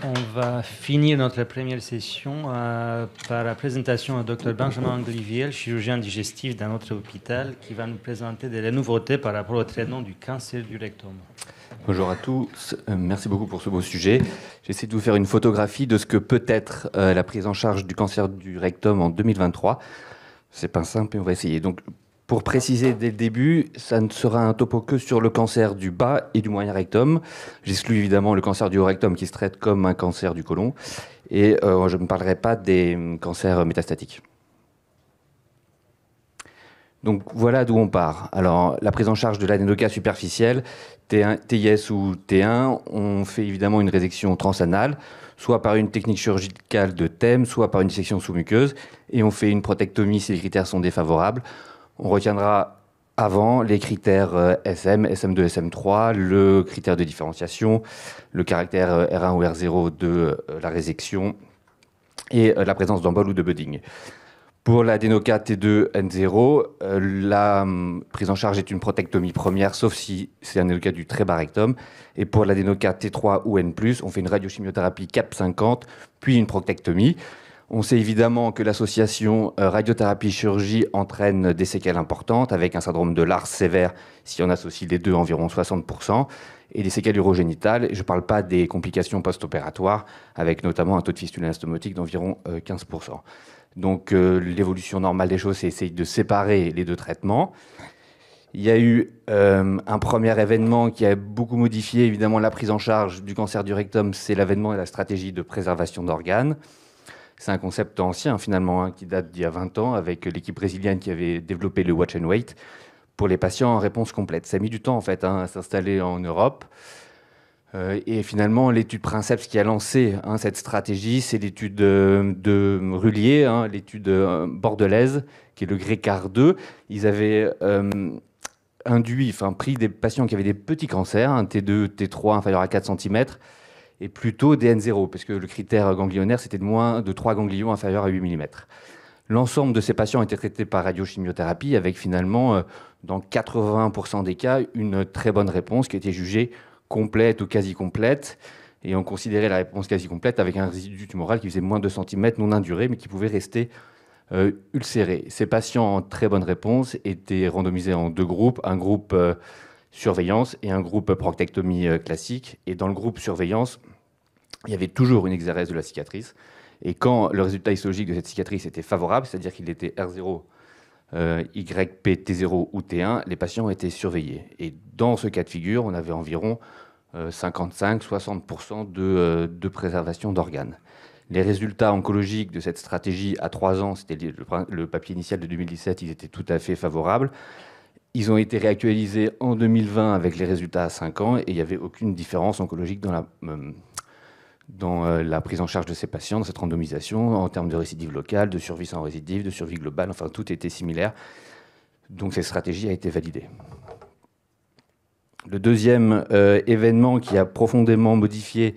On va finir notre première session par la présentation du Dr Benjamin Angliviel, chirurgien digestif d'un autre hôpital, qui va nous présenter des nouveautés par rapport au traitement du cancer du rectum. Bonjour à tous, merci beaucoup pour ce beau sujet. J'essaie de vous faire une photographie de ce que peut être la prise en charge du cancer du rectum en 2023. C'est pas simple, mais on va essayer. Donc, pour préciser dès le début, ça ne sera un topo que sur le cancer du bas et du moyen rectum. J'exclus évidemment le cancer du haut rectum qui se traite comme un cancer du côlon. Et je ne parlerai pas des cancers métastatiques. Donc voilà d'où on part. Alors la prise en charge de l'adénocarcinome superficiel, T1, TIS ou T1, on fait évidemment une résection transanale, soit par une technique chirurgicale de TEM, soit par une dissection sous-muqueuse, et on fait une prothectomie si les critères sont défavorables. On retiendra avant les critères SM, SM2, SM3, le critère de différenciation, le caractère R1 ou R0 de la résection et la présence d'embol ou de budding. Pour l'adénoca T2 N0, la prise en charge est une prothectomie première, sauf si c'est un adénoca du très bas rectum. Et pour l'adénoca T3 ou N+, on fait une radiochimiothérapie CAP50, puis une prothectomie. On sait évidemment que l'association radiothérapie-chirurgie entraîne des séquelles importantes, avec un syndrome de Lars sévère, si on associe les deux, environ 60%, et des séquelles urogénitales. Je ne parle pas des complications post-opératoires, avec notamment un taux de fistule anastomotique d'environ 15%. Donc l'évolution normale des choses, c'est essayer de séparer les deux traitements. Il y a eu un premier événement qui a beaucoup modifié évidemment la prise en charge du cancer du rectum, c'est l'avènement de la stratégie de préservation d'organes. C'est un concept ancien finalement, qui date d'il y a 20 ans, avec l'équipe brésilienne qui avait développé le Watch and Wait pour les patients en réponse complète. Ça a mis du temps en fait à s'installer en Europe. Et finalement, l'étude Princeps qui a lancé cette stratégie, c'est l'étude de Rullier, l'étude bordelaise, qui est le GRECAR 2. Ils avaient pris des patients qui avaient des petits cancers, un T2, T3 inférieur à 4 cm, et plutôt des N0, parce que le critère ganglionnaire, c'était de moins de 3 ganglions inférieurs à 8 mm. L'ensemble de ces patients étaient traités par radiochimiothérapie, avec finalement, dans 80% des cas, une très bonne réponse qui était jugée complète ou quasi complète, et on considérait la réponse quasi complète avec un résidu tumoral qui faisait moins de 2 cm, non induré, mais qui pouvait rester ulcéré. Ces patients en très bonne réponse étaient randomisés en deux groupes, un groupe surveillance et un groupe proctectomie classique. Et dans le groupe surveillance, il y avait toujours une exérèse de la cicatrice. Et quand le résultat histologique de cette cicatrice était favorable, c'est-à-dire qu'il était R0, YP, T0 ou T1, les patients étaient surveillés. Et dans ce cas de figure, on avait environ 55-60% de préservation d'organes. Les résultats oncologiques de cette stratégie à 3 ans, c'était le papier initial de 2017, ils étaient tout à fait favorables. Ils ont été réactualisés en 2020 avec les résultats à 5 ans et il n'y avait aucune différence oncologique dans la prise en charge de ces patients, dans cette randomisation, en termes de récidive locale, de survie sans récidive, de survie globale, enfin tout était similaire. Donc cette stratégie a été validée. Le deuxième événement qui a profondément modifié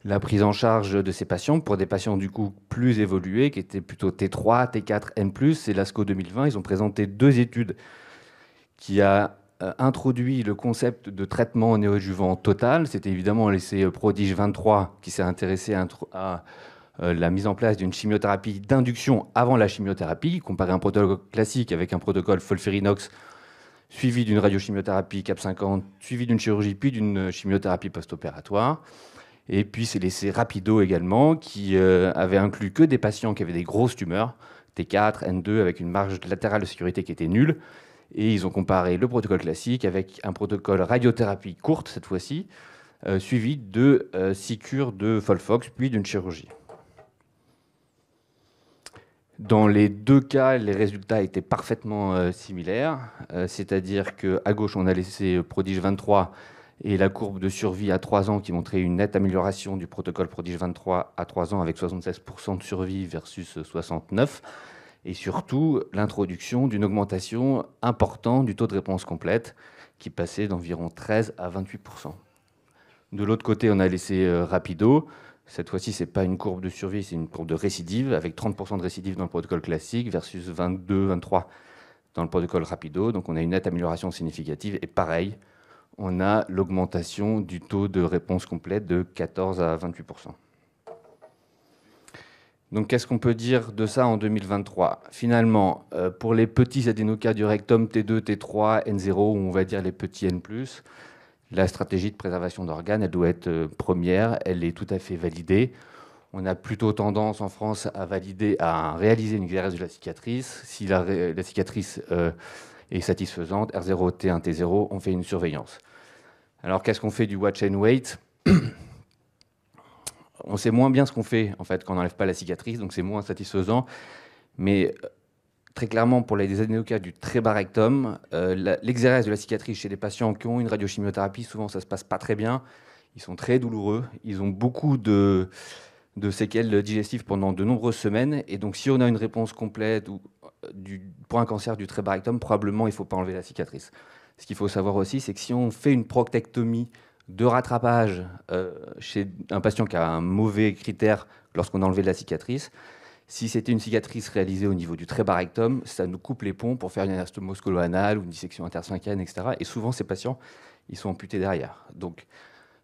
la prise en charge de ces patients, pour des patients du coup plus évolués, qui étaient plutôt T3, T4, N+, c'est l'ASCO 2020. Ils ont présenté 2 études qui a introduit le concept de traitement néoadjuvant total. C'était évidemment l'essai Prodige 23 qui s'est intéressé à la mise en place d'une chimiothérapie d'induction avant la chimiothérapie, comparé à un protocole classique avec un protocole FOLFIRINOX suivi d'une radiochimiothérapie CAP50, suivi d'une chirurgie, puis d'une chimiothérapie post-opératoire. Et puis c'est l'essai Rapido également, qui avait inclus que des patients qui avaient des grosses tumeurs, T4, N2, avec une marge latérale de sécurité qui était nulle. Et ils ont comparé le protocole classique avec un protocole radiothérapie courte, cette fois-ci, suivi de 6 cures de Folfox, puis d'une chirurgie. Dans les 2 cas, les résultats étaient parfaitement similaires, c'est-à-dire qu'à gauche, on a laissé Prodige 23 et la courbe de survie à 3 ans qui montrait une nette amélioration du protocole Prodige 23 à 3 ans avec 76% de survie versus 69%. Et surtout l'introduction d'une augmentation importante du taux de réponse complète qui passait d'environ 13 à 28%. De l'autre côté, on a laissé Rapido. Cette fois-ci, ce n'est pas une courbe de survie, c'est une courbe de récidive, avec 30% de récidive dans le protocole classique versus 22-23 dans le protocole Rapido. Donc on a une nette amélioration significative. Et pareil, on a l'augmentation du taux de réponse complète de 14 à 28%. Donc, qu'est-ce qu'on peut dire de ça en 2023? Finalement, pour les petits adénocards du rectum T2, T3, N0, ou on va dire les petits N+, la stratégie de préservation d'organes, elle doit être première, elle est tout à fait validée. On a plutôt tendance en France à réaliser une XRS de la cicatrice. Si la cicatrice est satisfaisante, R0, T1, T0, on fait une surveillance. Alors, qu'est-ce qu'on fait du watch and wait? On sait moins bien ce qu'on fait en fait quand on n'enlève pas la cicatrice, donc c'est moins satisfaisant. Mais très clairement, pour les adénocards du très bas rectum, l'exérèse de la cicatrice chez les patients qui ont une radiochimiothérapie, souvent ça se passe pas très bien. Ils sont très douloureux, ils ont beaucoup de séquelles digestives pendant de nombreuses semaines. Et donc, si on a une réponse complète pour un cancer du très bas rectum, probablement il ne faut pas enlever la cicatrice. Ce qu'il faut savoir aussi, c'est que si on fait une proctectomie de rattrapage chez un patient qui a un mauvais critère lorsqu'on a enlevé la cicatrice, si c'était une cicatrice réalisée au niveau du très bas rectum, ça nous coupe les ponts pour faire une anastomose colo-anale ou une dissection intersphinctéenne, etc. Et souvent, ces patients, ils sont amputés derrière. Donc,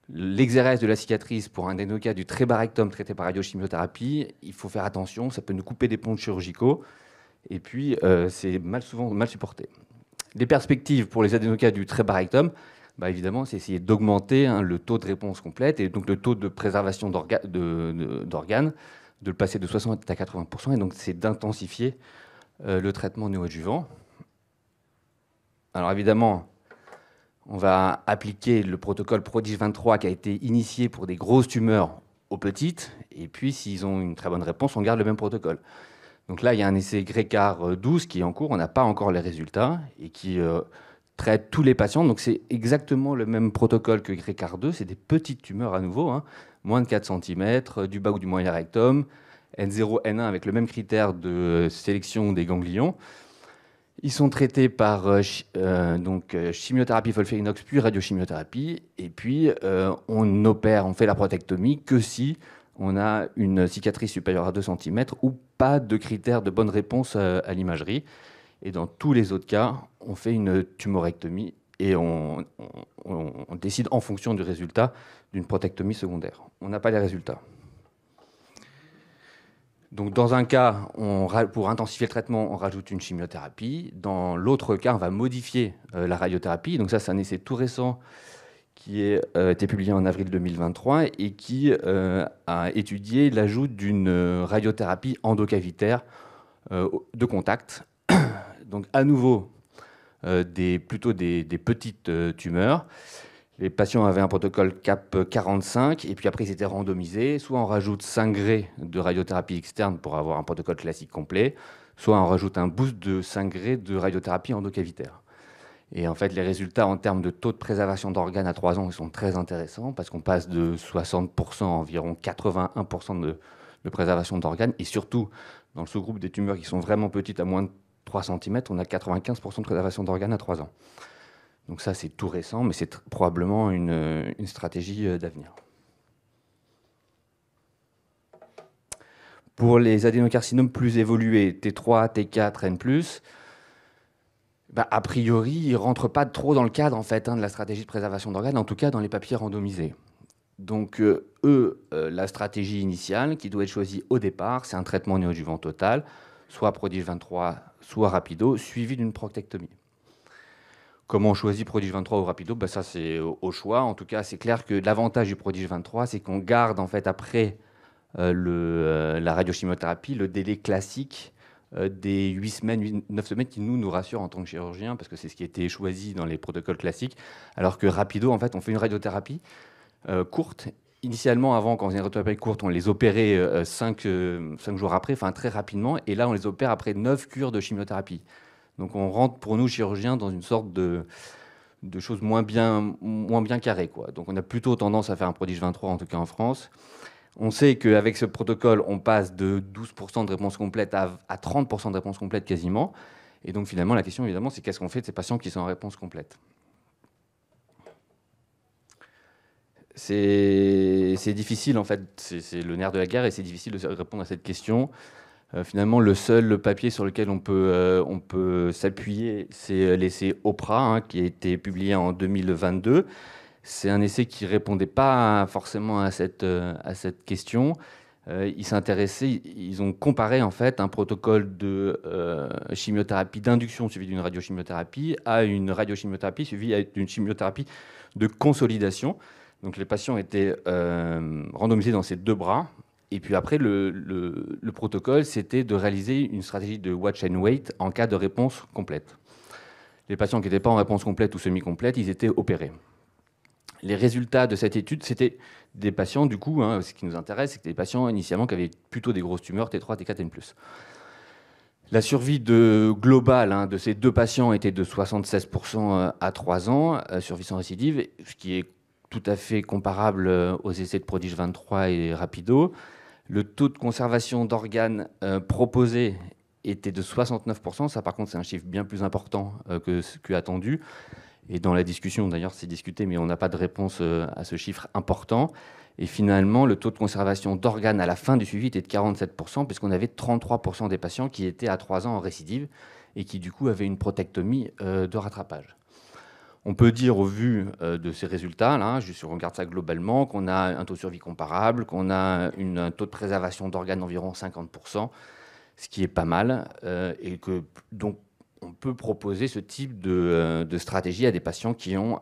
l'exérèse de la cicatrice pour un adénocarde du très bas rectum traité par radiochimiothérapie, il faut faire attention, ça peut nous couper des ponts chirurgicaux, et puis c'est souvent mal supporté. Les perspectives pour les adénocardes du très bas rectum, évidemment, c'est essayer d'augmenter le taux de réponse complète, et donc le taux de préservation d'organes, de le passer de 60 à 80%, et donc c'est d'intensifier le traitement néoadjuvant. Alors évidemment, on va appliquer le protocole Prodige 23 qui a été initié pour des grosses tumeurs aux petites. Et puis, s'ils ont une très bonne réponse, on garde le même protocole. Donc là, il y a un essai GRECAR 12 qui est en cours. On n'a pas encore les résultats et qui traite tous les patients. Donc c'est exactement le même protocole que GRECAR 2. C'est des petites tumeurs à nouveau, moins de 4 cm, du bas ou du moyen rectum, N0, N1 avec le même critère de sélection des ganglions. Ils sont traités par chimiothérapie FOLFIRINOX puis radiochimiothérapie. Et puis, on fait la protectomie que si on a une cicatrice supérieure à 2 cm ou pas de critères de bonne réponse à l'imagerie. Et dans tous les autres cas, on fait une tumorectomie et on décide en fonction du résultat d'une protectomie secondaire. On n'a pas les résultats. Donc, dans un cas, pour intensifier le traitement, on rajoute une chimiothérapie. Dans l'autre cas, on va modifier la radiothérapie. Donc ça, c'est un essai tout récent qui a été publié en avril 2023 et qui a étudié l'ajout d'une radiothérapie endocavitaire de contact. Donc, à nouveau, plutôt des petites tumeurs. Les patients avaient un protocole CAP45 et puis après ils étaient randomisés. Soit on rajoute 5 grés de radiothérapie externe pour avoir un protocole classique complet, soit on rajoute un boost de 5 grés de radiothérapie endocavitaire. Et en fait, les résultats en termes de taux de préservation d'organes à 3 ans ils sont très intéressants parce qu'on passe de 60% à environ 81% de préservation d'organes. Et surtout, dans le sous-groupe des tumeurs qui sont vraiment petites à moins de 3 cm, on a 95% de préservation d'organes à 3 ans. Donc ça, c'est tout récent, mais c'est probablement une stratégie d'avenir. Pour les adénocarcinomes plus évolués, T3, T4, N+, a priori, ils ne rentrent pas trop dans le cadre en fait, de la stratégie de préservation d'organes, en tout cas dans les papiers randomisés. Donc la stratégie initiale qui doit être choisie au départ, c'est un traitement néoadjuvant total, soit Prodige 23, soit Rapido, suivi d'une proctectomie. Comment on choisit Prodige 23 ou Rapido? Ça, c'est au choix. En tout cas, c'est clair que l'avantage du Prodige 23, c'est qu'on garde, en fait, après la radiochimiothérapie, le délai classique des 8 semaines, 9 semaines qui nous rassure en tant que chirurgien, parce que c'est ce qui a été choisi dans les protocoles classiques. Alors que Rapido, en fait, on fait une radiothérapie courte. Initialement, avant, quand on faisait une radiothérapie courte, on les opérait 5 jours après, enfin très rapidement. Et là, on les opère après 9 cures de chimiothérapie. Donc on rentre pour nous, chirurgiens, dans une sorte de choses moins bien carrées, quoi. Donc on a plutôt tendance à faire un Prodige 23, en tout cas en France. On sait qu'avec ce protocole, on passe de 12% de réponse complète à 30% de réponse complète quasiment. Et donc finalement, la question, évidemment, c'est qu'est-ce qu'on fait de ces patients qui sont en réponse complète? C'est difficile, en fait. C'est le nerf de la guerre et c'est difficile de répondre à cette question. Finalement, le seul papier sur lequel on peut s'appuyer, c'est l'essai OPRA, qui a été publié en 2022. C'est un essai qui ne répondait pas forcément à cette question. ils ont comparé en fait un protocole de chimiothérapie d'induction suivi d'une radiochimiothérapie à une radiochimiothérapie suivie d'une chimiothérapie de consolidation. Donc les patients étaient randomisés dans ces deux bras. Et puis après, le protocole, c'était de réaliser une stratégie de watch and wait en cas de réponse complète. Les patients qui n'étaient pas en réponse complète ou semi-complète, ils étaient opérés. Les résultats de cette étude, c'était des patients, du coup, ce qui nous intéresse, c'est que des patients initialement qui avaient plutôt des grosses tumeurs, T3, T4, N+. La survie globale de ces deux patients était de 76% à 3 ans, survie sans récidive, ce qui est tout à fait comparable aux essais de Prodige 23 et Rapido. Le taux de conservation d'organes proposé était de 69%. Ça, par contre, c'est un chiffre bien plus important que ce qu'attendu. Et dans la discussion, d'ailleurs, c'est discuté, mais on n'a pas de réponse à ce chiffre important. Et finalement, le taux de conservation d'organes à la fin du suivi était de 47%, puisqu'on avait 33% des patients qui étaient à 3 ans en récidive et qui, du coup, avaient une prothectomie de rattrapage. On peut dire, au vu de ces résultats, là, si on regarde ça globalement, qu'on a un taux de survie comparable, qu'on a un taux de préservation d'organes d'environ 50%, ce qui est pas mal, et que donc on peut proposer ce type de stratégie à des patients qui ont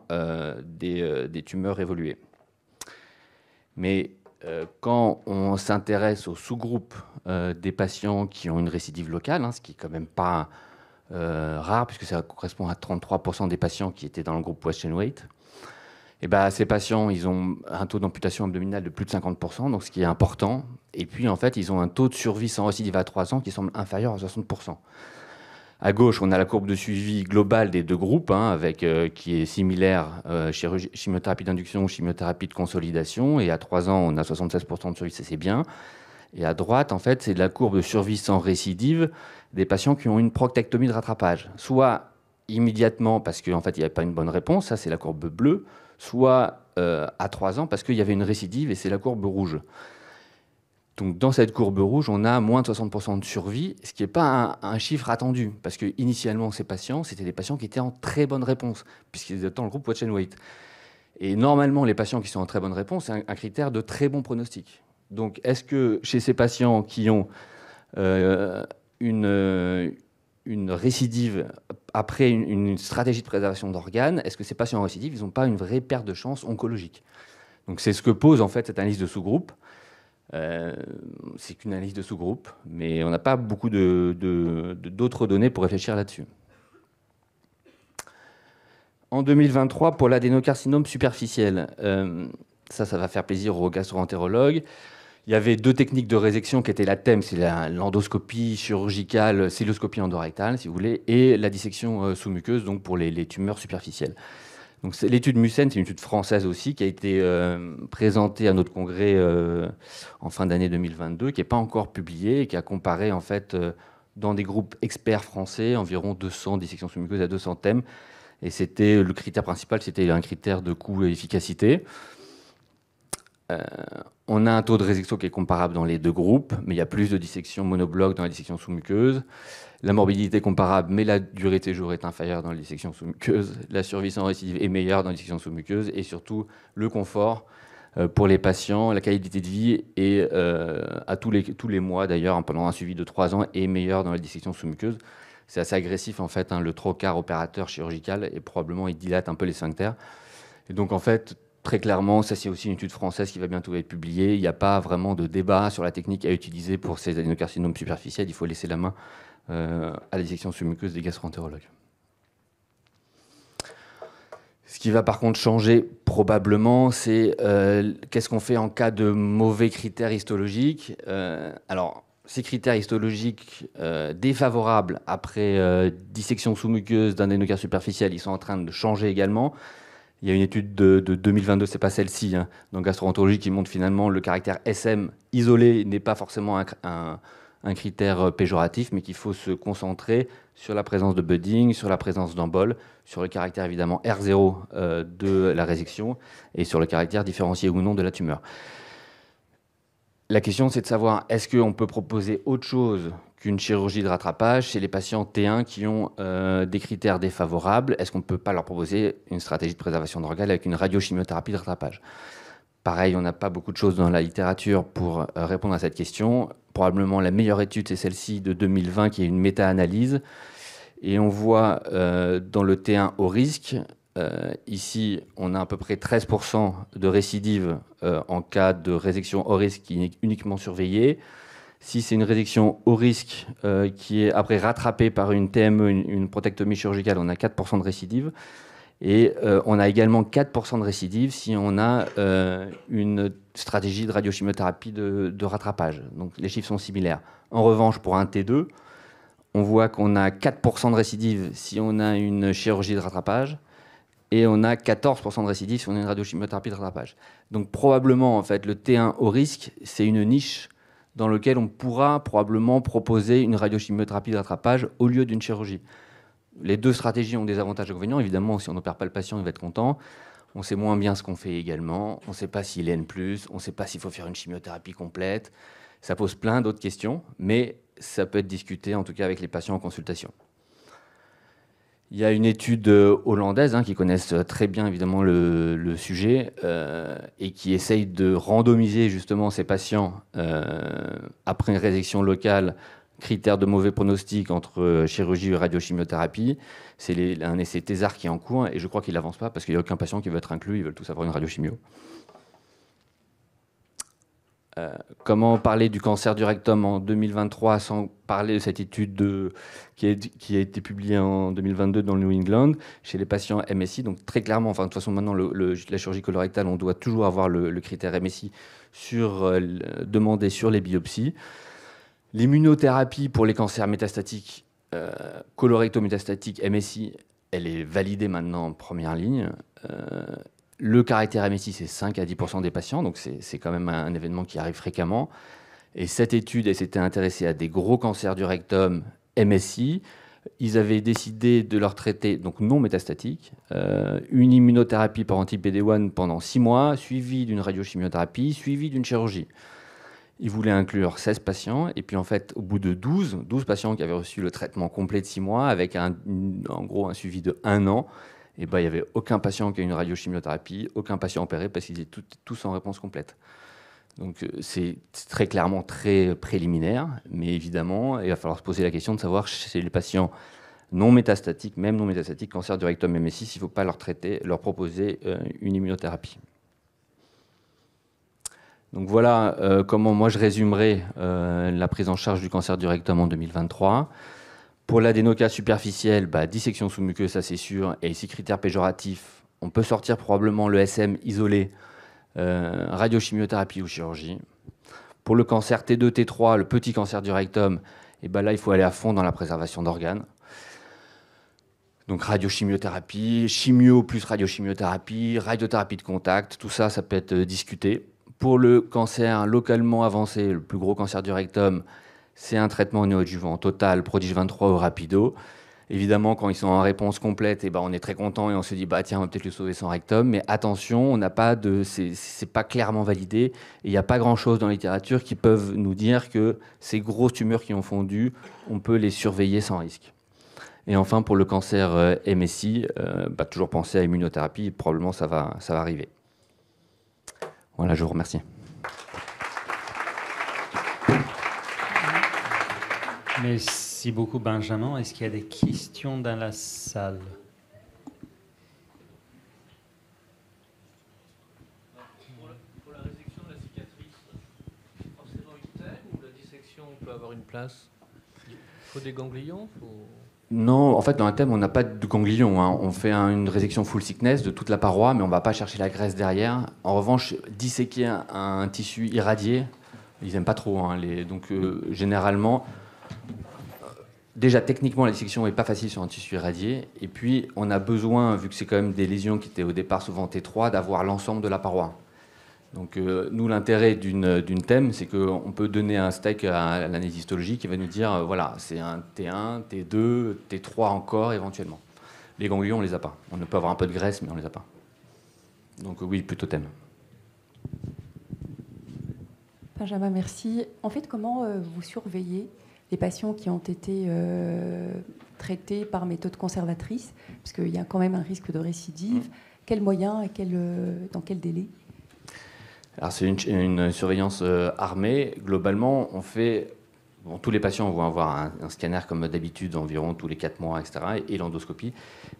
des tumeurs évoluées. Mais quand on s'intéresse au sous-groupe des patients qui ont une récidive locale, ce qui est quand même pas rare, puisque ça correspond à 33% des patients qui étaient dans le groupe watch and wait, et ces patients, ils ont un taux d'amputation abdominale de plus de 50%, donc ce qui est important. Et puis, en fait, ils ont un taux de survie sans récidive à 3 ans qui semble inférieur à 60%. À gauche, on a la courbe de suivi globale des deux groupes, qui est similaire, chimiothérapie d'induction ou chimiothérapie de consolidation. Et à 3 ans, on a 76% de survie, ça c'est bien. Et à droite, en fait, c'est la courbe de survie sans récidive des patients qui ont une proctectomie de rattrapage. Soit immédiatement parce qu'en fait, il n'y avait pas une bonne réponse, ça c'est la courbe bleue, soit à 3 ans parce qu'il y avait une récidive et c'est la courbe rouge. Donc dans cette courbe rouge, on a moins de 60% de survie, ce qui n'est pas un chiffre attendu, parce que initialement ces patients, c'était des patients qui étaient en très bonne réponse, puisqu'ils étaient dans le groupe watch and wait. Et normalement, les patients qui sont en très bonne réponse, c'est un critère de très bon pronostic. Donc est-ce que chez ces patients qui ont une récidive après une stratégie de préservation d'organes, est-ce que ces patients en récidive, ils n'ont pas une vraie perte de chance oncologique? Donc c'est ce que pose en fait cette analyse de sous-groupe. C'est qu'une analyse de sous-groupe, mais on n'a pas beaucoup d'autres données pour réfléchir là-dessus. En 2023, pour l'adénocarcinome superficiel, ça va faire plaisir aux gastro-entérologues. Il y avait 2 techniques de résection qui étaient la TEM, c'est l'endoscopie chirurgicale, célioscopie endorectale, si vous voulez, et la dissection sous-muqueuse, donc pour les tumeurs superficielles. Donc l'étude Mussen, c'est une étude française aussi, qui a été présentée à notre congrès en fin d'année 2022, qui n'est pas encore publiée, et qui a comparé en fait dans des groupes experts français environ 200 dissections sous-muqueuses à 200 thèmes. Et c'était le critère principal, c'était un critère de coût et efficacité. On a un taux de résection qui est comparable dans les 2 groupes, mais il y a plus de dissections monoblocs dans la dissection sous-muqueuse. La morbidité est comparable, mais la durée de séjour est inférieure dans les dissections sous-muqueuses. La survie sans récidive est meilleure dans les dissections sous-muqueuses. Et surtout, le confort pour les patients, la qualité de vie, et à tous les mois d'ailleurs, pendant un suivi de 3 ans, est meilleure dans les dissections sous-muqueuses. C'est assez agressif en fait, le trocar opérateur chirurgical, et probablement il dilate un peu les sphincters. Et donc en fait, très clairement, ça c'est aussi une étude française qui va bientôt être publiée. Il n'y a pas vraiment de débat sur la technique à utiliser pour ces adénocarcinomes superficiels. Il faut laisser la main à la dissection sous-muqueuse des gastro-entérologues. Ce qui va par contre changer probablement, c'est qu'est-ce qu'on fait en cas de mauvais critères histologiques. Alors, ces critères histologiques défavorables après dissection sous-muqueuse d'un adénocarcinome superficiel, ils sont en train de changer également. Il y a une étude de 2022, c'est pas celle-ci, dans gastro-entérologie, qui montre finalement le caractère SM isolé n'est pas forcément un critère péjoratif, mais qu'il faut se concentrer sur la présence de budding, sur la présence d'embol, sur le caractère évidemment R0 de la résection et sur le caractère différencié ou non de la tumeur. La question, c'est de savoir, est-ce qu'on peut proposer autre chose qu'une chirurgie de rattrapage chez les patients T1 qui ont des critères défavorables? Est-ce qu'on ne peut pas leur proposer une stratégie de préservation d'organes avec une radiochimiothérapie de rattrapage? pareil, on n'a pas beaucoup de choses dans la littérature pour répondre à cette question. Probablement la meilleure étude, c'est celle-ci de 2020, qui est une méta-analyse. Et on voit dans le T1 haut risque, ici, on a à peu près 13% de récidive en cas de résection haut risque qui est uniquement surveillée. Si c'est une résection haut risque qui est après rattrapée par une TME, une prothectomie chirurgicale, on a 4% de récidive. Et on a également 4% de récidive si on a une stratégie de radiochimiothérapie de rattrapage. Donc les chiffres sont similaires. En revanche, pour un T2, on voit qu'on a 4% de récidive si on a une chirurgie de rattrapage et on a 14% de récidive si on a une radiochimiothérapie de rattrapage. Donc probablement, en fait, le T1 haut risque, c'est une niche dans laquelle on pourra probablement proposer une radiochimiothérapie de rattrapage au lieu d'une chirurgie. Les deux stratégies ont des avantages et inconvénients. Évidemment, si on n'opère pas le patient, il va être content. On sait moins bien ce qu'on fait également. On ne sait pas s'il est N+, on ne sait pas s'il faut faire une chimiothérapie complète. Ça pose plein d'autres questions, mais ça peut être discuté, en tout cas avec les patients en consultation. Il y a une étude hollandaise qui connaissent très bien évidemment le sujet et qui essaye de randomiser justement ces patients après une résection locale, critères de mauvais pronostic entre chirurgie et radiochimiothérapie. C'est un essai Thésard qui est en cours et je crois qu'il n'avance pas parce qu'il n'y a aucun patient qui veut être inclus, ils veulent tous avoir une radiochimio. Comment parler du cancer du rectum en 2023 sans parler de cette étude qui a été publiée en 2022 dans le New England chez les patients MSI. Donc très clairement, enfin, de toute façon maintenant la chirurgie colorectale, on doit toujours avoir le critère MSI demandé sur les biopsies. L'immunothérapie pour les cancers métastatiques, colorecto-métastatiques, MSI, elle est validée maintenant en première ligne. Le caractère MSI, c'est 5 à 10% des patients, donc c'est quand même un événement qui arrive fréquemment. Et cette étude, elle s'était intéressée à des gros cancers du rectum MSI. Ils avaient décidé de leur traiter, donc non métastatique, une immunothérapie par anti-PD-1 pendant 6 mois, suivie d'une radiochimiothérapie, suivie d'une chirurgie. Ils voulaient inclure 16 patients, et puis en fait, au bout de 12 patients qui avaient reçu le traitement complet de 6 mois, avec en gros un suivi de 1 an, et il n'y avait aucun patient qui a eu une radiochimiothérapie, aucun patient opéré parce qu'ils étaient tous en réponse complète. Donc c'est très clairement très préliminaire, mais évidemment, il va falloir se poser la question de savoir chez les patients non métastatiques, même non métastatiques, cancer du rectum MSI, s'il ne faut pas leur proposer une immunothérapie. Donc voilà comment moi je résumerai la prise en charge du cancer du rectum en 2023. Pour l'adénocarcinome superficiel, dissection sous-muqueuse, ça c'est sûr, et 6 critères péjoratifs. On peut sortir probablement le SM isolé, radiochimiothérapie ou chirurgie. Pour le cancer T2, T3, le petit cancer du rectum, là il faut aller à fond dans la préservation d'organes. Donc radiochimiothérapie, chimio plus radiochimiothérapie, radiothérapie de contact, tout ça, ça peut être discuté. Pour le cancer localement avancé, le plus gros cancer du rectum, c'est un traitement néoadjuvant total, Prodige 23 ou rapido. Évidemment, quand ils sont en réponse complète, on est très content et on se dit tiens, on va peut-être lui sauver son rectum. Mais attention, on n'a pas c'est pas clairement validé. Et il n'y a pas grand-chose dans la littérature qui peuvent nous dire que ces grosses tumeurs qui ont fondu, on peut les surveiller sans risque. Et enfin, pour le cancer MSI, toujours penser à immunothérapie. Probablement, ça va arriver. Voilà, je vous remercie. Merci beaucoup, Benjamin. Est-ce qu'il y a des questions dans la salle? Pour la résection de la cicatrice, forcément une thème ou la dissection peut avoir une place? Il faut des ganglions? Non, en fait, dans un thème, on n'a pas de ganglions. On fait une résection full thickness de toute la paroi, mais on ne va pas chercher la graisse derrière. En revanche, disséquer un tissu irradié, ils n'aiment pas trop. Donc, généralement, déjà, techniquement, la dissection n'est pas facile sur un tissu irradié. Et puis, on a besoin, vu que c'est quand même des lésions qui étaient au départ souvent T3, d'avoir l'ensemble de la paroi. Donc, nous, l'intérêt d'une thème, c'est qu'on peut donner un steak à l'anesthésistologie qui va nous dire, voilà, c'est un T1, T2, T3 encore, éventuellement. Les ganglions, on ne les a pas. On peut avoir un peu de graisse, mais on ne les a pas. Donc, oui, plutôt thème. Benjamin, merci. En fait, comment vous surveillez les patients qui ont été traités par méthode conservatrice? Parce qu'il y a quand même un risque de récidive. Quels moyens et dans quel délai? Alors c'est une surveillance armée. Globalement, on fait... Bon, tous les patients vont avoir un scanner comme d'habitude, environ tous les 4 mois, etc., et l'endoscopie.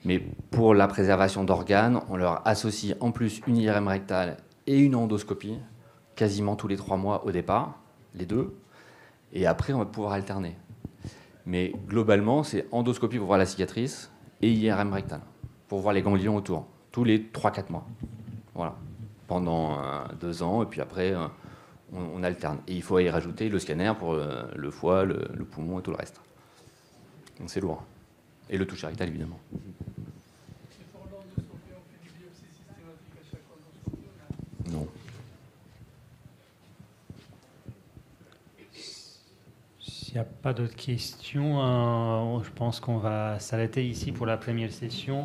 Mais pour la préservation d'organes, on leur associe en plus une IRM rectale et une endoscopie, quasiment tous les 3 mois au départ, les deux. Et après, on va pouvoir alterner. Mais globalement, c'est endoscopie pour voir la cicatrice et IRM rectale pour voir les ganglions autour, tous les 3-4 mois. Voilà. Pendant 2 ans, et puis après... on alterne. Et il faut y rajouter le scanner pour le foie, le poumon et tout le reste. Donc c'est lourd. Et le toucher rectal, évidemment. Et pour l'endoscopie, on fait des biopsies systématiques à chaque endoscopie? Non. S'il n'y a pas d'autres questions, je pense qu'on va s'arrêter ici pour la première session.